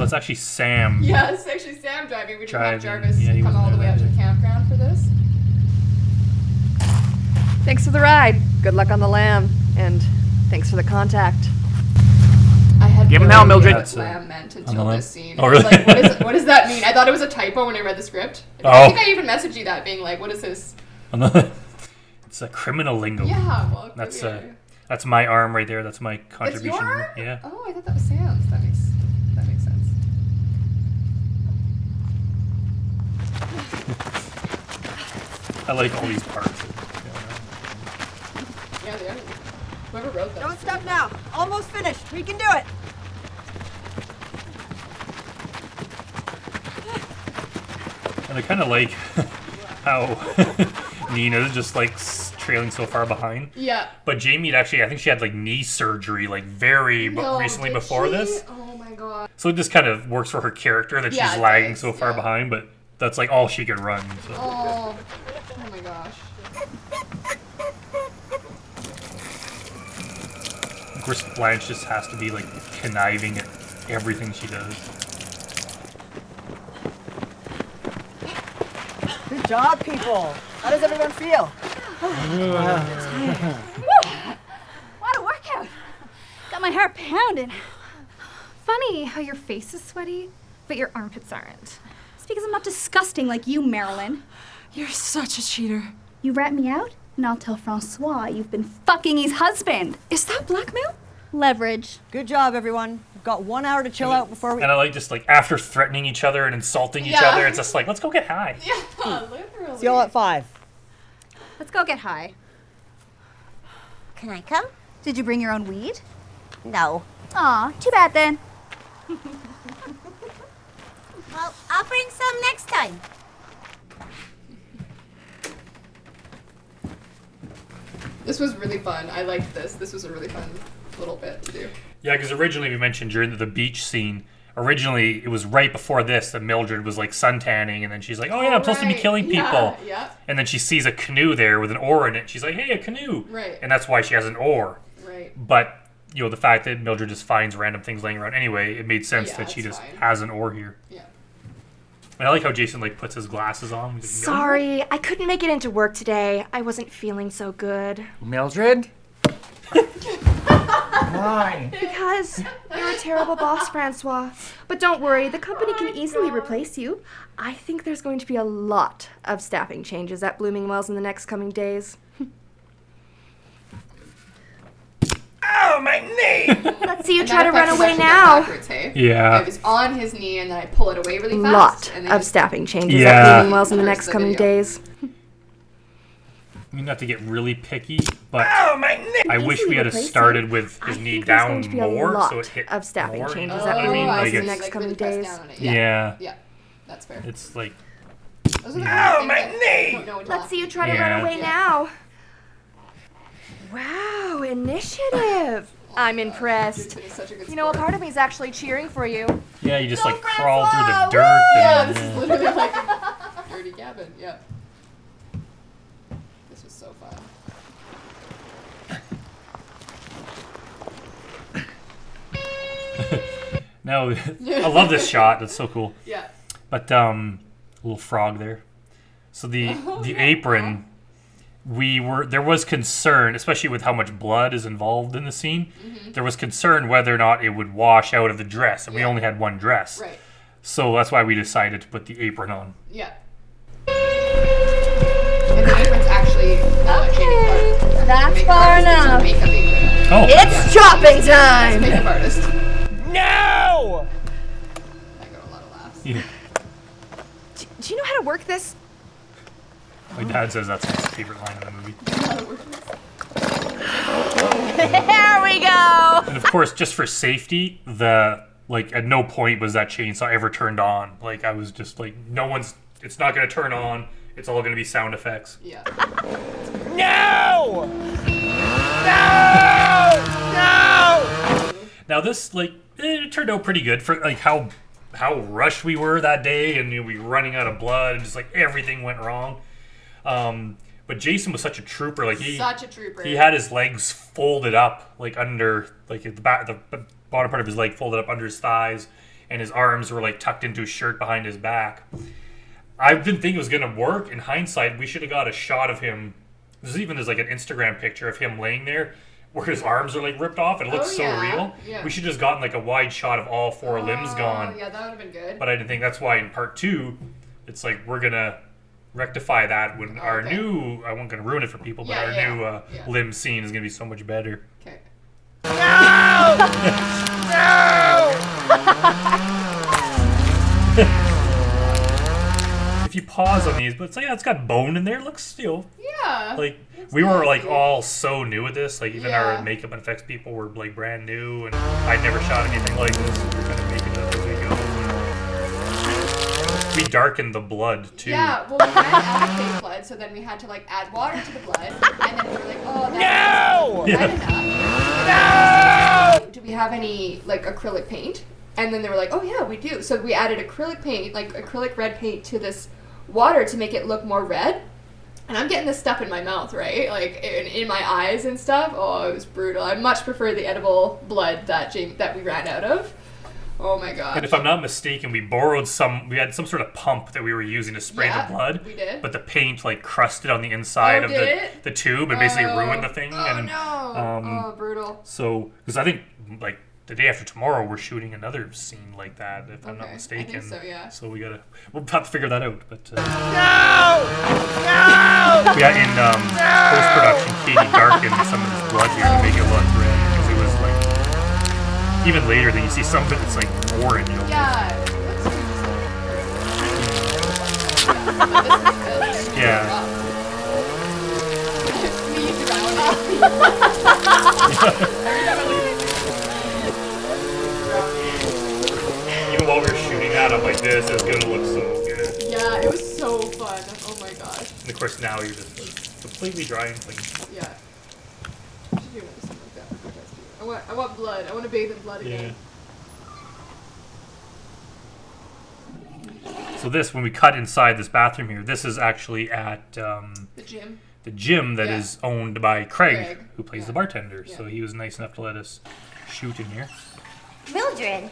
that's actually Sam. Yeah, it's actually Sam driving. We didn't have Jarvis come all the way out to the campground for this. Thanks for the ride. Good luck on the lamb. And thanks for the contact. I had Give him no hell, idea Mildred. what lamb meant until this scene. Oh, I was really? like, what does that mean? I thought it was a typo when I read the script. I think I even messaged you that, being like, what is this? It's a criminal lingo. Yeah, well, that's my arm right there. That's my contribution. That's your arm? Yeah. Oh, I thought that was Sam's. That makes sense. I like all these parts. Yeah, they are. Whoever wrote that. Don't stop now. Almost finished. We can do it. And I kind of like how Nina's just like trailing so far behind. Yeah. But Jamie I think she had like knee surgery like recently before this. Oh my god. So it just kind of works for her character that she's lagging so far behind, but that's like all she can run. So. Oh my gosh. Of course, Blanche just has to be like conniving at everything she does. Good job, people. How does everyone feel? What a workout. Got my heart pounding. Funny how your face is sweaty, but your armpits aren't. It's because I'm not disgusting like you, Marilyn. You're such a cheater. You rat me out, and I'll tell Francois you've been fucking his husband. Is that blackmail? Leverage. Good job, everyone. We've got 1 hour to chill out before we... And I like just like after threatening each other and insulting each other, it's just like, let's go get high. Yeah, literally. See y'all at 5. Let's go get high. Can I come? Did you bring your own weed? No. Aw, too bad then. Well, I'll bring some next time. This was really fun. I liked this. This was a really fun little bit to do. Yeah, because originally we mentioned during the beach scene, originally it was right before this that Mildred was like suntanning, and then she's like, oh yeah, I'm supposed to be killing people. Yeah. And then she sees a canoe there with an oar in it. She's like, hey, a canoe. Right. And that's why she has an oar. Right. But, you know, the fact that Mildred just finds random things laying around anyway, it made sense that she just has an oar here. Yeah. And I like how Jason like puts his glasses on. He's like, Sorry, I couldn't make it into work today. I wasn't feeling so good. Mildred? Why? Because you're a terrible boss, Francois. But don't worry, the company can easily replace you. I think there's going to be a lot of staffing changes at Bloomingwells in the next coming days. Oh, my knee! Let's see you try to run away now. Yeah. I was on his knee and then I pull it away really fast. Lot and of staffing changes at Bloomingwells in the next coming days. You not to get really picky, but oh, my knee! I wish we had started with his knee down more, so it hit of staffing more. changes You know at what I mean? Bloomingwells Like in the next coming days. Yeah. Yeah, that's fair. It's like. Those are the Oh, my knee! Let's see you try to run away now. Wow, initiative. I'm impressed. You know, a part of me is actually cheering for you. Yeah, you just like crawl through the dirt. Yeah, And, this is literally like a dirty cabin. Yeah. This was so fun. No, I love this shot. That's so cool. Yeah. But little frog there. So the apron, there was concern, especially with how much blood is involved in the scene. Mm-hmm. There was concern whether or not it would wash out of the dress, and we only had one dress. Right. So that's why we decided to put the apron on. Yeah. And the apron's actually Okay, that's far enough. Oh. It's chopping time. Makeup artist. No! I got a lot of laughs. Yeah. Do you know how to work this? My dad says that's his favorite line in the movie. There we go. And of course, just for safety, at no point was that chainsaw ever turned on. Like, I was just like, it's not going to turn on. It's all going to be sound effects. Yeah. No! No! No! Now this, it turned out pretty good for like how rushed we were that day, and we were running out of blood, and just like everything went wrong. But Jason was such a trooper. Such a trooper. He had his legs folded up, like under, like the bottom part of his leg folded up under his thighs, and his arms were like tucked into his shirt behind his back. I didn't think it was gonna work. In hindsight, we should have got a shot of him. There's like an Instagram picture of him laying there where his arms are like ripped off and it looks so real. Yeah. We should have just gotten like a wide shot of all 4 limbs gone. Yeah, that would have been good. But I didn't think that's why in part 2, it's like we're gonna rectify that when our new, I wasn't gonna ruin it for people, but our new limb scene is gonna be so much better. Okay. No! No! If you pause on these, but it's like, yeah, it's got bone in there. It looks, Yeah. like we were like all so new at this. Like even our makeup and effects people were like brand new, and I'd never shot anything like this. We're kind of making it up as we go. We darkened the blood too. Yeah, well, we ran out of fake blood, so then we had to like add water to the blood, and then we were like, oh, No! that's enough. No! Do we have any like acrylic paint? And then they were like, oh yeah, we do. So we added acrylic paint, like acrylic red paint, to this water to make it look more red. And I'm getting this stuff in my mouth, right? Like in my eyes and stuff. Oh, it was brutal. I much prefer the edible blood that we ran out of. Oh my god. And if I'm not mistaken, we had some sort of pump that we were using to spray the blood. We did. But the paint like crusted on the inside of the tube and basically ruined the thing. Oh no. Brutal. So, because I think like the day after tomorrow we're shooting another scene like that, if I'm not mistaken. I think so, yeah. So we'll have to figure that out. But No! No! yeah, in post-production, Katie darkened some of this blood here to make it look red, because it was like, even later then you see some of it that's like orange. Yeah. Yeah. Even while we were shooting that, I'm like, this is gonna look so good. Yeah, it was so fun. Oh my gosh. And of course now you're just completely dry and clean. Yeah. I should do something like that for Grotesque. I want blood. I want to bathe in blood again. So this, when we cut inside this bathroom here, this is actually at The gym. the gym that is owned by Craig, who plays the bartender. So he was nice enough to let us shoot in here. Mildred,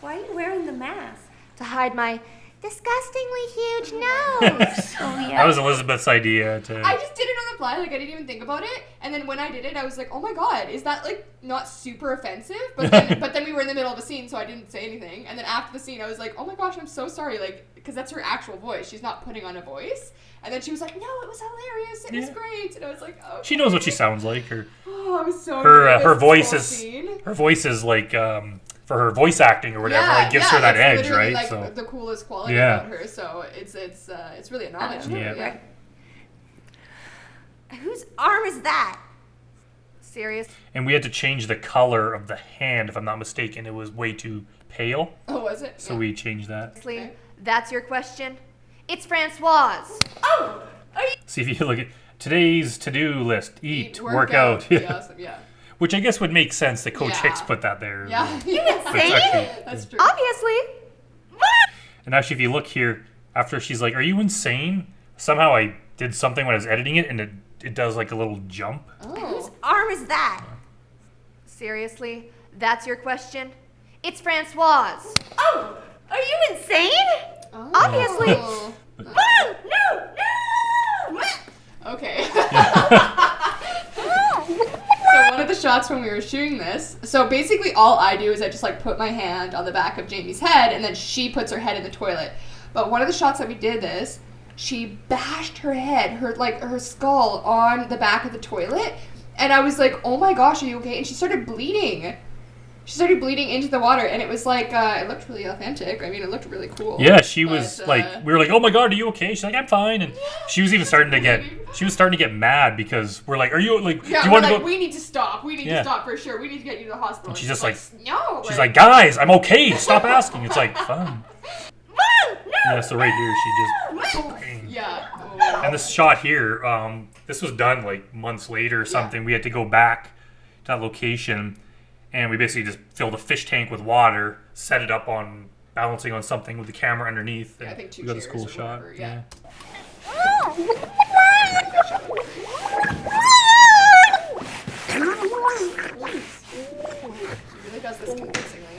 why are you wearing the mask? To hide my Disgustingly huge nose. Oh yeah. That was Elizabeth's idea to... I just did it on the fly, like I didn't even think about it. And then when I did it, I was like, oh my god, is that like not super offensive? But then we were in the middle of a scene, so I didn't say anything. And then after the scene, I was like, oh my gosh, I'm so sorry, like, because that's her actual voice. She's not putting on a voice. And then she was like, no, it was hilarious. It was great. And I was like, oh. She knows what she sounds like. Oh, I was so her voice is like for her voice acting or whatever, like gives her that edge, right? Like so the coolest quality about her. So it's really a knowledge. Yeah. Whose arm is that? Serious? And we had to change the color of the hand, if I'm not mistaken. It was way too pale. Oh, was it? So we changed that. Okay. That's your question? It's Francoise. Oh! See, if you look at today's to-do list, eat, work out. Awesome, yeah. Which I guess would make sense that Coach Hicks put that there. Yeah. That's true. Obviously. And actually, if you look here, after she's like, are you insane? Somehow I did something when I was editing it, and it does like a little jump. Oh. Whose arm is that? Seriously? That's your question? It's Francoise. Oh! Are you insane? Oh. Obviously. Oh, no! Okay. So one of the shots when we were shooting this, so basically all I do is I just like put my hand on the back of Jamie's head and then she puts her head in the toilet. But one of the shots that we did this, she bashed her head, her skull on the back of the toilet, and I was like, oh my gosh, are you okay? And she started bleeding. She started bleeding into the water, and it was like, it looked really authentic. I mean, it looked really cool. Yeah, she was like, we were like, oh my god, are you okay? She's like, I'm fine. And she was even starting to get mad because we're like, are you like, do you want to go? We need to stop. We need to stop for sure. We need to get you to the hospital. And she's just like, no. She's like, guys, I'm okay. Stop asking. It's like, fine. Yeah, so right here, she just. Yeah. And this shot here, this was done like months later or something. We had to go back to that location. And we basically just filled a fish tank with water, set it up on balancing on something with the camera underneath. And I think 2 we got this chairs cool or shot. whatever, yeah. She really does this convincingly.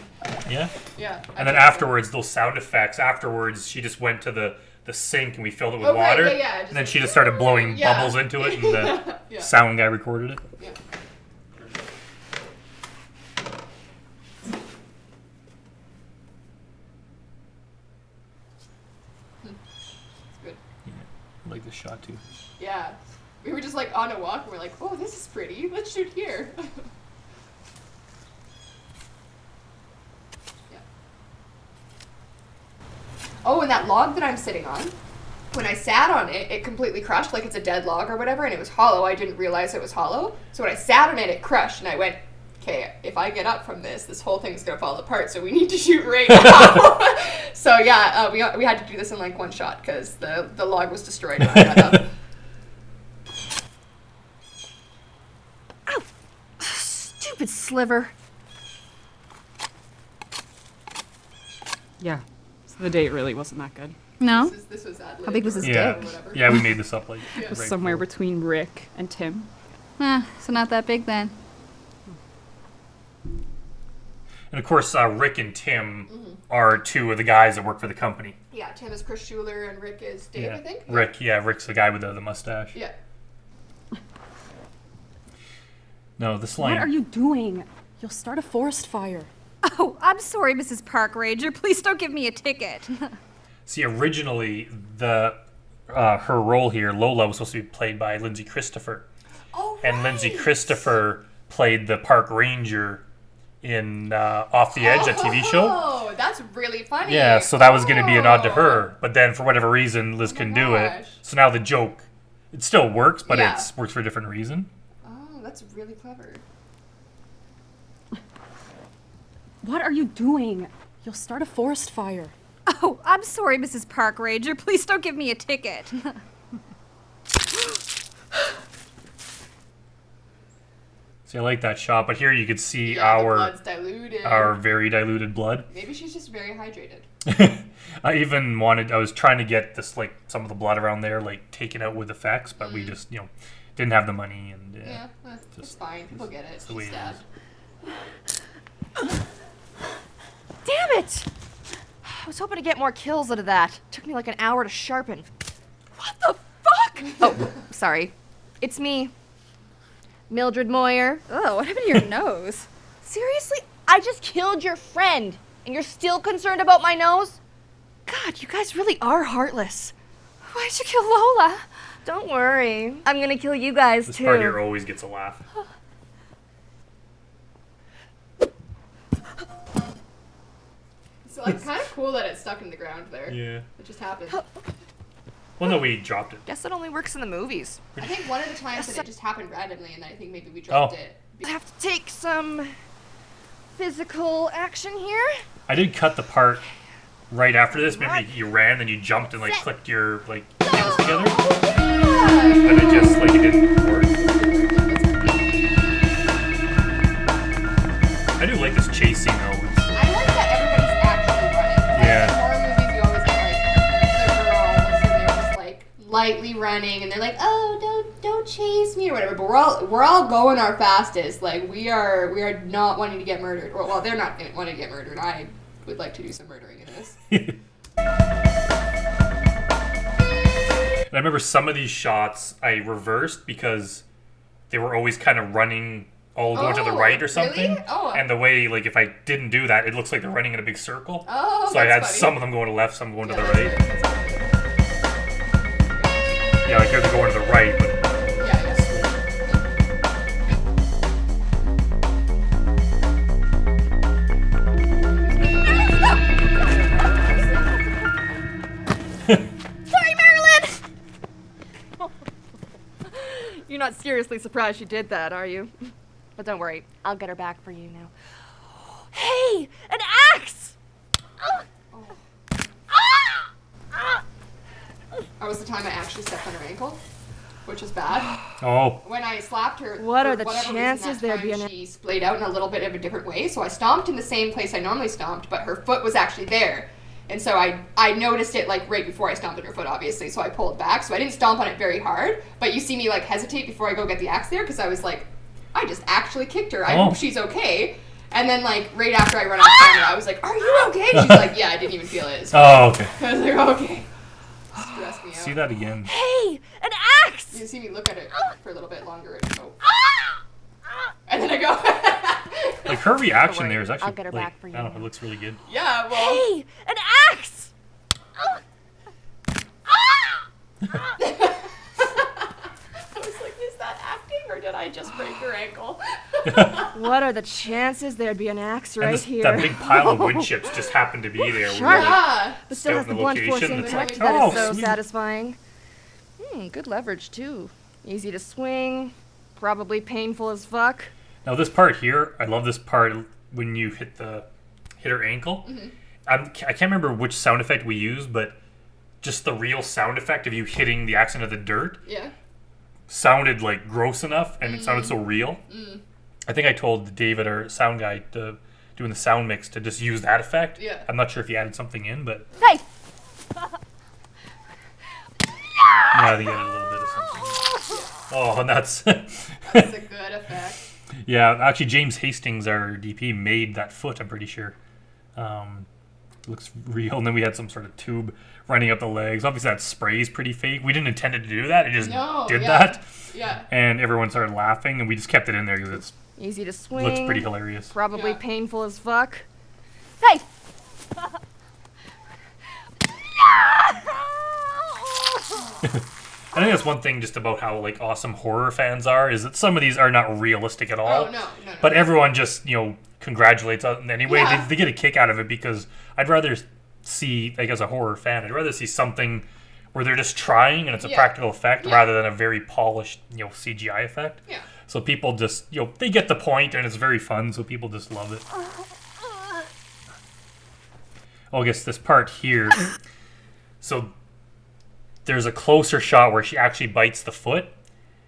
Yeah. Yeah. And then afterwards, those sound effects. Afterwards, she just went to the sink and we filled it with water. Yeah. And then she just started blowing bubbles into it, and the sound guy recorded it. Yeah. It's good. Yeah, I like this shot too. Yeah. We were just like on a walk and we're like, oh, this is pretty. Let's shoot here. Yeah. Oh, and that log that I'm sitting on, when I sat on it, it completely crushed, like it's a dead log or whatever, and it was hollow. I didn't realize it was hollow. So when I sat on it, it crushed, and I went, okay, if I get up from this whole thing's gonna fall apart, so we need to shoot right now. So yeah, we had to do this in like one shot, because the log was destroyed when I got up. Ow! Stupid sliver. Yeah. So the date really wasn't that good. No? This was ad-lib How big was his or Yeah. whatever. Yeah, we made this up like It was right somewhere before. between Rick and Tim. So not that big then. And of course, Rick and Tim are two of the guys that work for the company. Yeah, Tim is Chris Schuler and Rick is Dave, I think. Rick's the guy with the mustache. Yeah. No, this line. What are you doing? You'll start a forest fire. Oh, I'm sorry, Mrs. Park Ranger. Please don't give me a ticket. See, originally her role here, Lola, was supposed to be played by Lindsay Christopher. Oh, And Lindsay Christopher played the park ranger in Off the Edge, that TV show. Oh, that's really funny. Yeah, so that was going to be a nod to her, but then for whatever reason, Liz couldn't do it. gosh. So now the joke, it still works, but Yeah. it works for a different reason. Oh, that's really clever. What are you doing? You'll start a forest fire. Oh, I'm sorry, Mrs. Park Ranger. Please don't give me a ticket. See, I like that shot, but here you could see Yeah, the our blood's diluted. very diluted blood. Maybe she's just very hydrated. I was trying to get this, like, some of the blood around there, like, taken out with effects, but we just, didn't have the money, and Yeah, it's fine. People get it. It's the way She's it stabbed. Damn it! I was hoping to get more kills out of that. Took me like an hour to sharpen. What the fuck? Oh, sorry. It's me. Mildred Moyer. Oh, what happened to your nose? Seriously? I just killed your friend, and you're still concerned about my nose? God, you guys really are heartless. Why'd you kill Lola? Don't worry. I'm gonna kill you guys, This too. part here always gets a laugh. So, like, kind of cool that it's stuck in the ground there. Yeah. It just happened. Well, no, we dropped it. Guess it only works in the movies. I think one of the times that it just happened randomly, and then I think maybe we dropped it. I have to take some physical action here. I did cut the part right after this. Remember, you ran, then you jumped and, like, clicked your, like, heels together? But it just, like, it didn't work. I do like this chase scene, though. I like that everybody's actually running. Like, Yeah. in horror movies, you always get, like, the girls, and they're just, like, lightly running, and they're like, oh, don't chase me, or whatever. But we're all going our fastest. Like, we are not wanting to get murdered. Or, well, they're not wanting to get murdered. I would like to do some murdering in this. And I remember some of these shots I reversed because they were always kind of running all going to the right or something. Really? Oh. And the way, like, if I didn't do that, it looks like they're running in a big circle. Oh, so I had that's funny. some of them going to the left, some going to the that's right. good, that's good. Yeah, like they're going to the right, but Sorry, Marilyn! You're not seriously surprised she did that, are you? But don't worry, I'll get her back for you now. Hey! An axe! That was the time I actually stepped on her ankle, which is bad. Oh. When I slapped her, What for are the whatever chances reason, there'd that be time an- she splayed out in a little bit of a different way, so I stomped in the same place I normally stomped, but her foot was actually there. And so I noticed it, like, right before I stomped on her foot, obviously, so I pulled back. So I didn't stomp on it very hard, but you see me, like, hesitate before I go get the axe there, because I was like, I just actually kicked her. I hope she's okay. And then, like, right after I run off camera, I was like, are you okay? She's like, yeah, I didn't even feel it. It's fine. Oh, okay. I was like, okay. Stressed me out. See that again. Hey, an axe! You see me look at it for a little bit longer and go, and then I go, Like, her reaction worry, there is actually, I'll get her like, back for you I don't know, now. it looks really good. yeah, well. Hey, an axe! I was like, is that acting or did I just break her ankle? What are the chances there'd be an axe And right this, here? that big pile of wood chips just happened to be there. Sure. We were, like, Yeah. But still has scout the the blunt location, forcing and it's effect like, that oh, is so sweet. satisfying. Good leverage too. Easy to swing, probably painful as fuck. Now this part here, I love this part when you hit her ankle. Mm-hmm. I can't remember which sound effect we used, but just the real sound effect of you hitting the axe into the dirt Yeah. sounded like gross enough, and it sounded so real. I think I told David, our sound guy, doing the sound mix, to just use that effect. Yeah. I'm not sure if he added something in, but Hey! yeah, I think he added a little bit of something. Oh, and that's That's a good effect. yeah. Actually, James Hastings, our DP, made that foot. I'm pretty sure. Looks real. And then we had some sort of tube running up the legs. Obviously, that spray is pretty fake. We didn't intend it to do that. It just did that. Yeah. And everyone started laughing, and we just kept it in there because it Easy to swing. looks pretty hilarious. Probably Yeah. painful as fuck. Hey! I think that's one thing just about how like awesome horror fans are, is that some of these are not realistic at all. Oh, no. But everyone just, congratulates us anyway. Yeah. They get a kick out of it, because I'd rather see, like, as a horror fan, I'd rather see something where they're just trying and it's a practical effect rather than a very polished, CGI effect. Yeah. So people just, they get the point, and it's very fun, so people just love it. Oh, I guess this part here. So there's a closer shot where she actually bites the foot.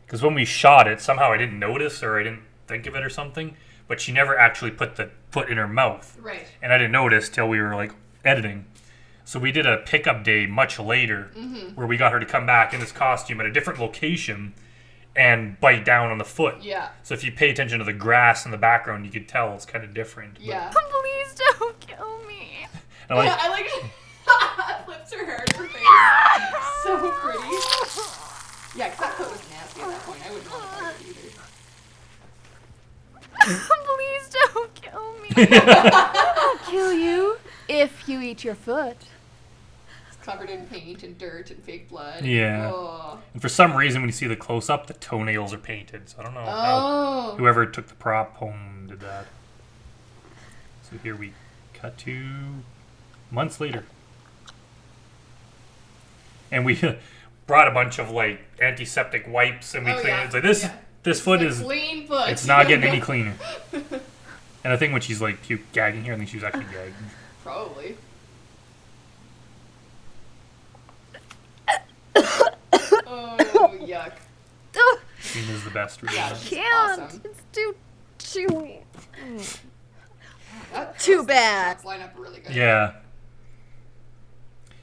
Because when we shot it, somehow I didn't notice, or I didn't think of it or something. But she never actually put the foot in her mouth. Right. And I didn't notice till we were, like, editing. So we did a pickup day much later, where we got her to come back in this costume at a different location and bite down on the foot. Yeah. So if you pay attention to the grass in the background, you could tell it's kind of different. But Yeah. Please don't kill me. I like, I like flips her hair in her face. So pretty. Yeah, because that coat was nasty at that point. I wouldn't want to fight it either. Please don't kill me. I'll kill you if you eat your foot. It's covered in paint and dirt and fake blood. Yeah. Oh. and for some reason, when you see the close-up, the toenails are painted. So I don't know how whoever took the prop home did that. So here we cut to months later. And we brought a bunch of, like, antiseptic wipes, and we cleaned it. It's like, this foot is... Clean foot. It's not getting any cleaner. And I think when she's, like, gagging here, I think she was actually gagging. Probably. Oh, yuck. Tina's the best, really. Yeah, she's Can't. awesome. It's too chewy. Too bad. Line up really good. Yeah.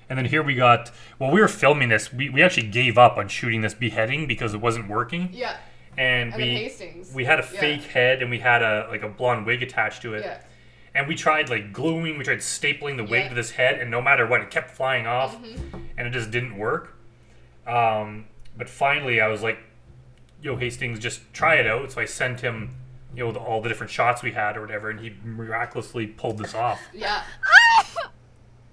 And then here we got... While we were filming this, we actually gave up on shooting this beheading because it wasn't working. Yeah. And And then Hastings. we had a fake head, and we had a blonde wig attached to it. Yeah. And we tried, like, gluing, we tried stapling the wig to this head, and no matter what, it kept flying off, and it just didn't work. But finally, I was like, yo, Hastings, just try it out. So I sent him, all the different shots we had or whatever, and he miraculously pulled this off. Yeah.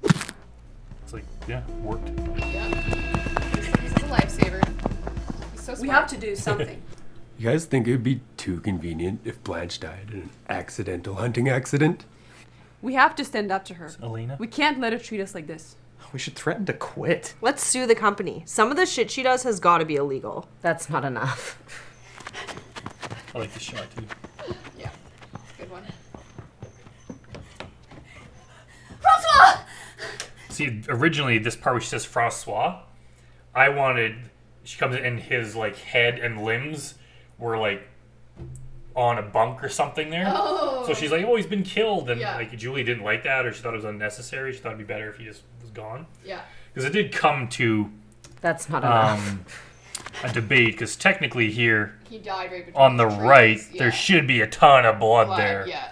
It's like, yeah, worked. Yeah. He's a lifesaver. He's so smart. We have to do something. You guys think it would be too convenient if Blanche died in an accidental hunting accident? We have to stand up to her. Elena? We can't let her treat us like this. We should threaten to quit. Let's sue the company. Some of the shit she does has got to be illegal. That's not enough. I like this shot, too. Yeah. Good one. Francois! See, originally, this part where she says Francois, I wanted... She comes in, his, like, head and limbs were, like, on a bunk or something there. Oh. So she's like, oh, he's been killed. And, Yeah. like, Julie didn't like that, or she thought it was unnecessary. She thought it'd be better if he just was gone. Yeah. Because it did come to That's not enough. a debate, because technically here, He died right between on the trees. right, Yeah. there should be a ton of blood there. Yeah.